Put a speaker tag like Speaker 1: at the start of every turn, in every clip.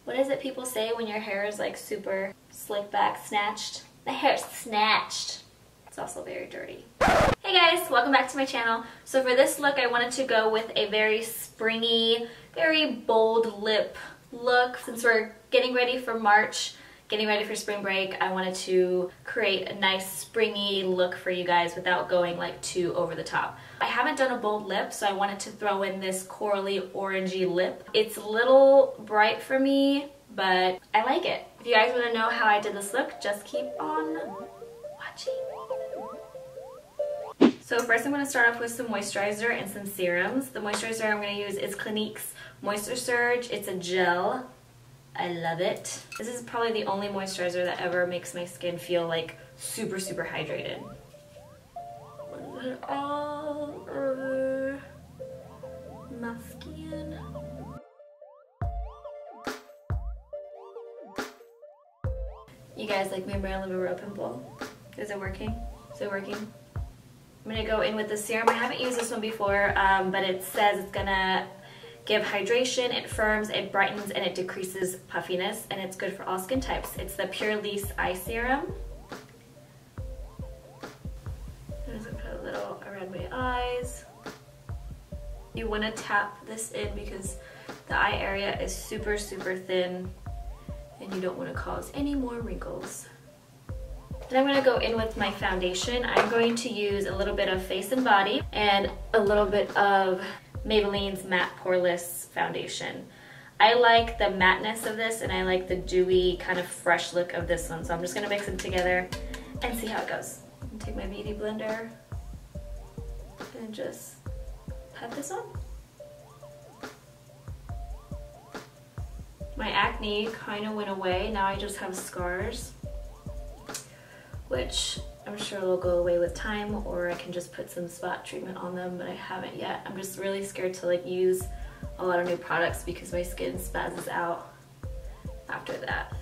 Speaker 1: What is it people say when your hair is like super slicked back, snatched? My hair's snatched. It's also very dirty. Hey guys, welcome back to my channel. So for this look, I wanted to go with a very springy, very bold lip look. Since we're getting ready for March, getting ready for spring break, I wanted to create a nice springy look for you guys without going like too over the top. I haven't done a bold lip, so I wanted to throw in this corally orangey lip. It's a little bright for me, but I like it. If you guys want to know how I did this look, just keep on watching. So first I'm going to start off with some moisturizer and some serums. The moisturizer I'm going to use is Clinique's Moisture Surge. It's a gel. I love it. This is probably the only moisturizer that ever makes my skin feel like super, super hydrated. Put it all over my skin. You guys like my Marilyn Monroe pimple? Is it working? Is it working? I'm gonna go in with the serum. I haven't used this one before, but it says it's gonna give hydration, it firms, it brightens, and it decreases puffiness, and it's good for all skin types. It's the Pur-Lisse Eye Serum. I'm just gonna put a little around my eyes. You wanna tap this in because the eye area is super, super thin, and you don't wanna cause any more wrinkles. Then I'm going to go in with my foundation. I'm going to use a little bit of Face and Body and a little bit of Maybelline's Matte Poreless foundation. I like the mateness of this and I like the dewy kind of fresh look of this one. So I'm just going to mix them together and see how it goes. Take my beauty blender and just pat this on. My acne kind of went away. Now I just have scars, which I'm sure will go away with time, or I can just put some spot treatment on them, but I haven't yet. I'm just really scared to like use a lot of new products because my skin spazzes out after that.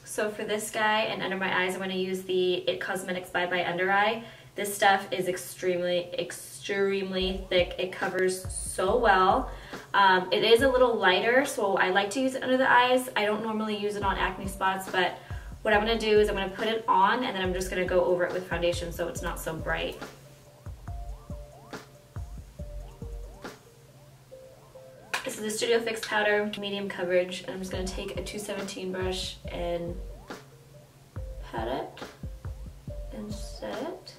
Speaker 1: So for this guy and under my eyes, I'm going to use the It Cosmetics Bye Undereye. This stuff is extremely, extremely thick. It covers so well. It is a little lighter, so I like to use it under the eyes. I don't normally use it on acne spots, but what I'm going to do is I'm going to put it on and then I'm just going to go over it with foundation so it's not so bright. This is the Studio Fix powder, medium coverage, and I'm just going to take a 217 brush and pat it and set it.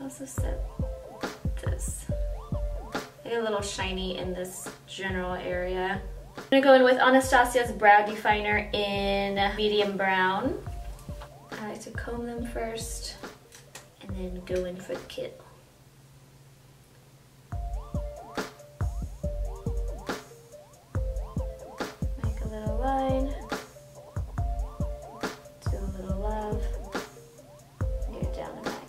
Speaker 1: Also set this. I get a little shiny in this general area. I'm gonna go in with Anastasia's brow definer in medium brown. I like to comb them first and then go in for the kill. Make a little line, do a little love, get it down the line.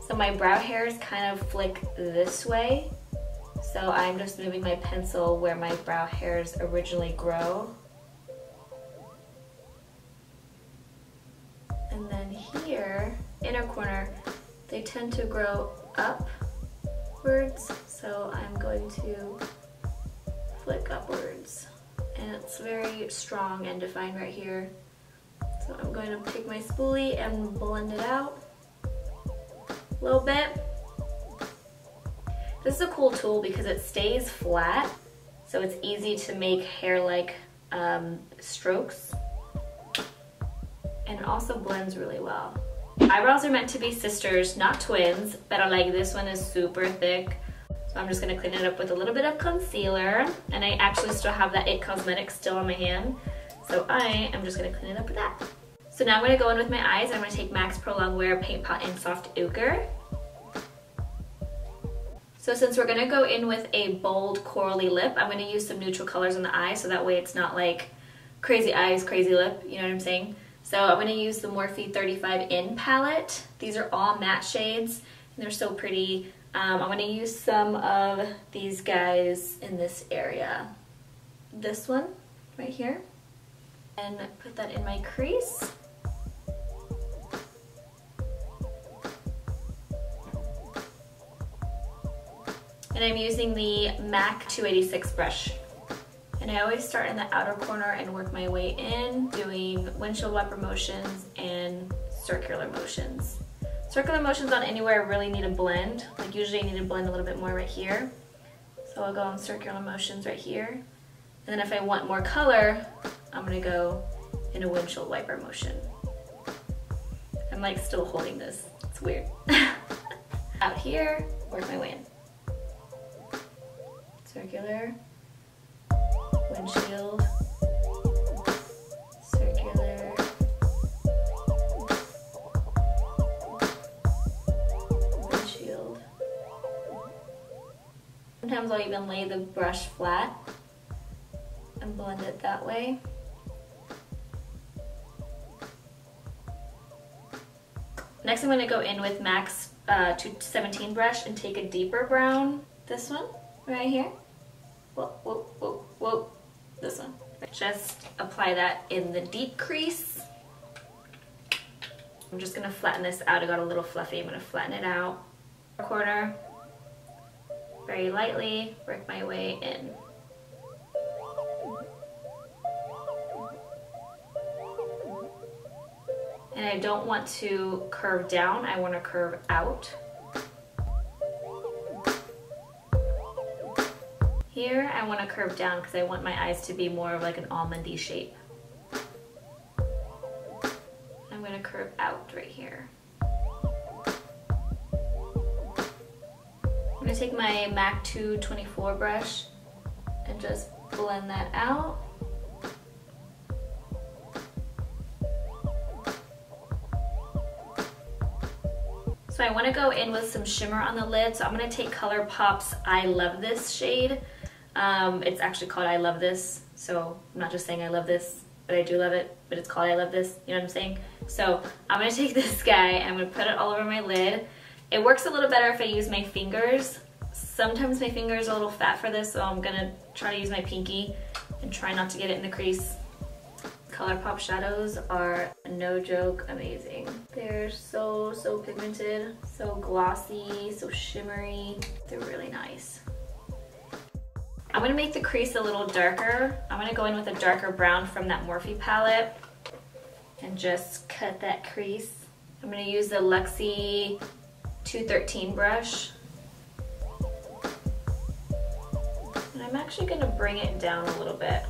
Speaker 1: So my brow hairs kind of flick this way. So I'm just moving my pencil where my brow hairs originally grow. And then here, inner corner, they tend to grow upwards. So I'm going to flick upwards. And it's very strong and defined right here. So I'm going to take my spoolie and blend it out a little bit. This is a cool tool because it stays flat, so it's easy to make hair-like strokes, and it also blends really well. Eyebrows are meant to be sisters, not twins, but I like this one is super thick, so I'm just going to clean it up with a little bit of concealer, and I actually still have that It Cosmetics still on my hand, so I am just going to clean it up with that. So now I'm going to go in with my eyes. I'm going to take MAC Pro Longwear Paint Pot in Soft Ochre. So since we're going to go in with a bold corally lip, I'm going to use some neutral colors on the eye so that way it's not like crazy eyes, crazy lip, you know what I'm saying? So I'm going to use the Morphe 35 In palette. These are all matte shades and they're so pretty. I'm going to use some of these guys in this area. This one right here. And put that in my crease. And I'm using the MAC 286 brush. And I always start in the outer corner and work my way in, doing windshield wiper motions and circular motions. Circular motions on anywhere I really need a blend. Like usually I need to blend a little bit more right here. So I'll go on circular motions right here. And then if I want more color, I'm gonna go in a windshield wiper motion. I'm like still holding this, it's weird. Out here, work my way in. Circular, windshield, circular, windshield. Sometimes I'll even lay the brush flat and blend it that way. Next I'm going to go in with MAC's 217 brush and take a deeper brown. This one, right here. Whoa, whoa, whoa, whoa. This one. Just apply that in the deep crease. I'm just going to flatten this out. I got a little fluffy. I'm going to flatten it out. Corner. Very lightly, work my way in. And I don't want to curve down, I want to curve out. Here, I want to curve down because I want my eyes to be more of like an almondy shape. I'm going to curve out right here. I'm going to take my MAC 224 brush and just blend that out. So I want to go in with some shimmer on the lid, so I'm going to take ColourPop's I Love This shade. It's actually called I Love This, so I'm not just saying I love this, but I do love it, but it's called I Love This, you know what I'm saying? So I'm going to take this guy, I'm going to put it all over my lid. It works a little better if I use my fingers. Sometimes my fingers are a little fat for this, so I'm going to try to use my pinky and try not to get it in the crease. ColourPop shadows are, no joke, amazing. They're so pigmented, so glossy, so shimmery. They're really nice. I'm gonna make the crease a little darker. I'm gonna go in with a darker brown from that Morphe palette and just cut that crease. I'm gonna use the Luxie 213 brush. And I'm actually gonna bring it down a little bit.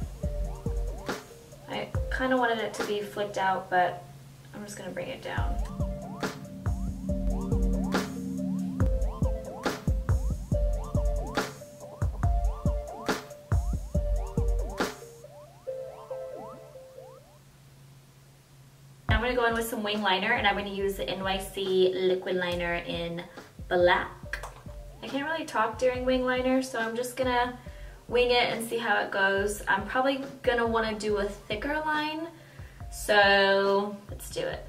Speaker 1: I kind of wanted it to be flicked out, but I'm just going to bring it down. Now I'm going to go in with some wing liner, and I'm going to use the NYC liquid liner in black. I can't really talk during wing liner, so I'm just going to wing it and see how it goes. I'm probably gonna want to do a thicker line, so let's do it.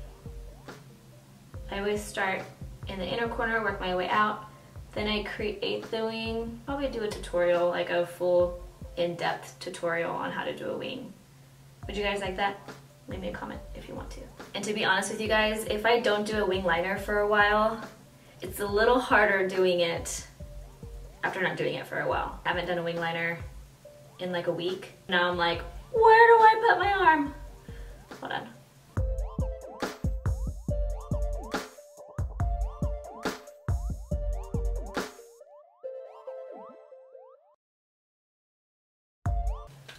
Speaker 1: I always start in the inner corner, work my way out, then I create the wing. Probably do a tutorial, like a full in-depth tutorial on how to do a wing. Would you guys like that? Leave me a comment if you want to. And to be honest with you guys, if I don't do a wing liner for a while, it's a little harder doing it after not doing it for a while. I haven't done a wing liner in like a week. Now I'm like, where do I put my arm? Hold on.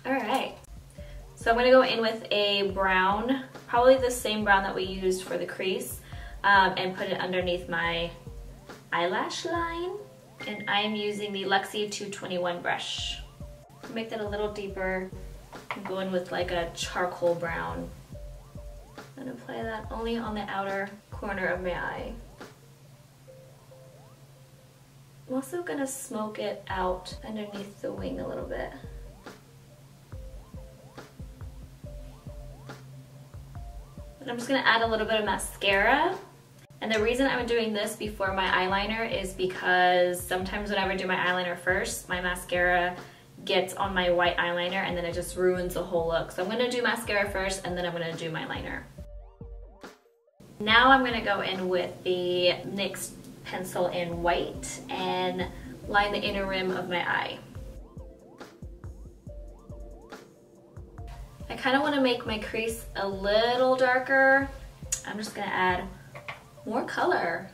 Speaker 1: All right, so I'm gonna go in with a brown, probably the same brown that we used for the crease, and put it underneath my eyelash line. And I'm using the Luxie 221 brush. Make that a little deeper. I'm going with like a charcoal brown. And apply that only on the outer corner of my eye. I'm also gonna smoke it out underneath the wing a little bit. And I'm just gonna add a little bit of mascara. And the reason I'm doing this before my eyeliner is because sometimes whenever I do my eyeliner first, my mascara gets on my white eyeliner and then it just ruins the whole look. So I'm gonna do mascara first and then I'm gonna do my liner. Now I'm gonna go in with the NYX pencil in white and line the inner rim of my eye. I kind of want to make my crease a little darker. I'm just going to add more color.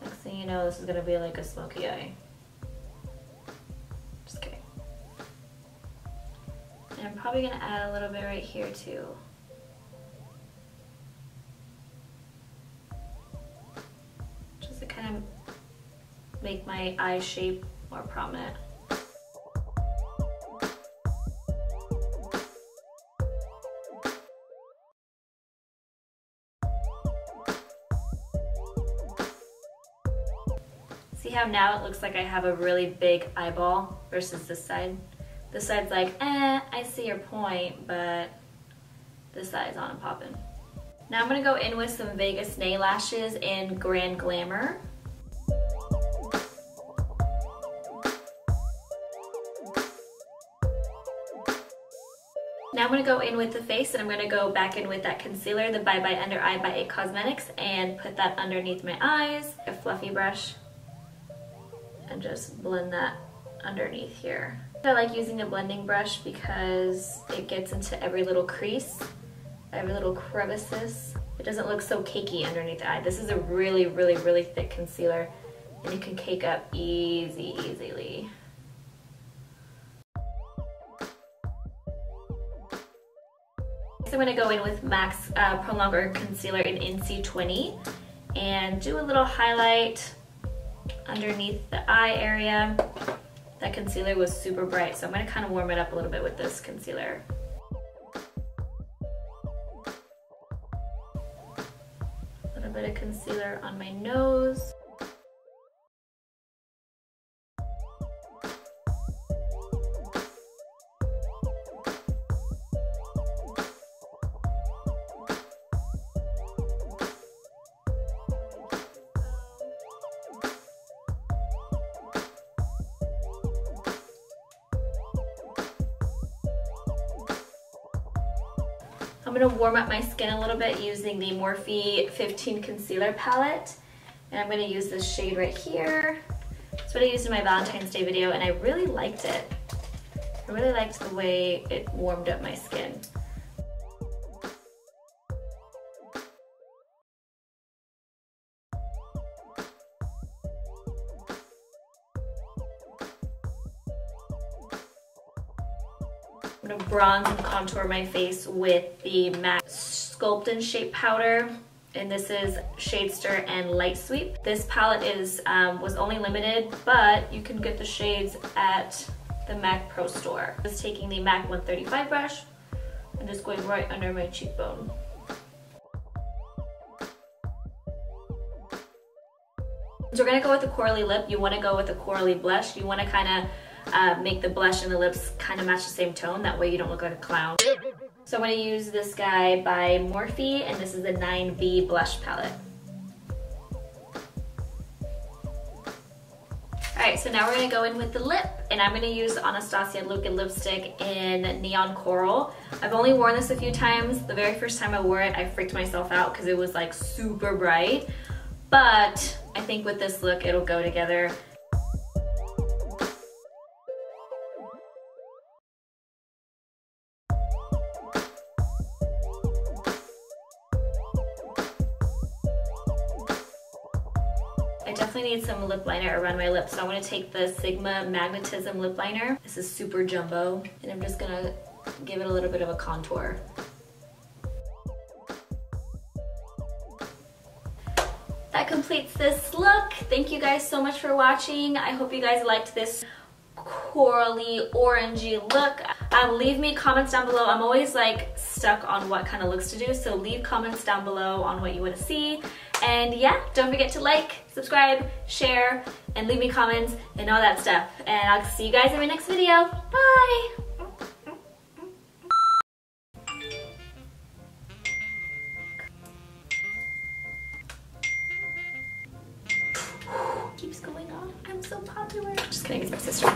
Speaker 1: Next thing you know, this is going to be like a smoky eye. Just kidding. And I'm probably going to add a little bit right here too. Just to kind of make my eye shape more prominent. See how now it looks like I have a really big eyeball versus this side? This side's like, I see your point, but this side's on and popping. Now I'm gonna go in with some Vegas nail lashes in Grand Glamour. Now I'm gonna go in with the face, and I'm gonna go back in with that concealer, the Bye Undereye by IT Cosmetics, and put that underneath my eyes. A fluffy brush. And just blend that underneath here. I like using a blending brush because it gets into every little crease, every little crevices. It doesn't look so cakey underneath the eye. This is a really, really, really thick concealer, and you can cake up easily. Next I'm going to go in with MAC's Prolonger Concealer in NC20 and do a little highlight underneath the eye area. That concealer was super bright, so I'm going to kind of warm it up a little bit with this concealer. A little bit of concealer on my nose. I'm going to warm up my skin a little bit using the Morphe 15 Concealer Palette. And I'm going to use this shade right here. That's what I used in my Valentine's Day video, and I really liked it. I really liked the way it warmed up my skin. I'm going to bronze and contour my face with the MAC Sculpt and Shape Powder, and this is Shadester and Lightsweep. This palette is was only limited, but you can get the shades at the MAC Pro Store. I was taking the MAC 135 brush and just going right under my cheekbone. So we're going to go with a corally lip. You want to go with a corally blush. You want to kind of make the blush and the lips kind of match the same tone. That way you don't look like a clown. So I'm going to use this guy by Morphe, and this is the 9B blush palette. Alright, so now we're going to go in with the lip, and I'm going to use Anastasia Liquid Lipstick in Neon Coral. I've only worn this a few times. The very first time I wore it, I freaked myself out because it was like super bright. But I think with this look, it'll go together. I definitely need some lip liner around my lips, so I'm going to take the Sigma Magnetism lip liner. This is super jumbo, and I'm just going to give it a little bit of a contour. That completes this look. Thank you guys so much for watching. I hope you guys liked this corally orangey look. Leave me comments down below. I'm always like stuck on what kind of looks to do, so leave comments down below on what you want to see. And yeah, don't forget to like, subscribe, share, and leave me comments and all that stuff. And I'll see you guys in my next video. Bye! Keeps going on. I'm so popular. Just kidding, it's my sister.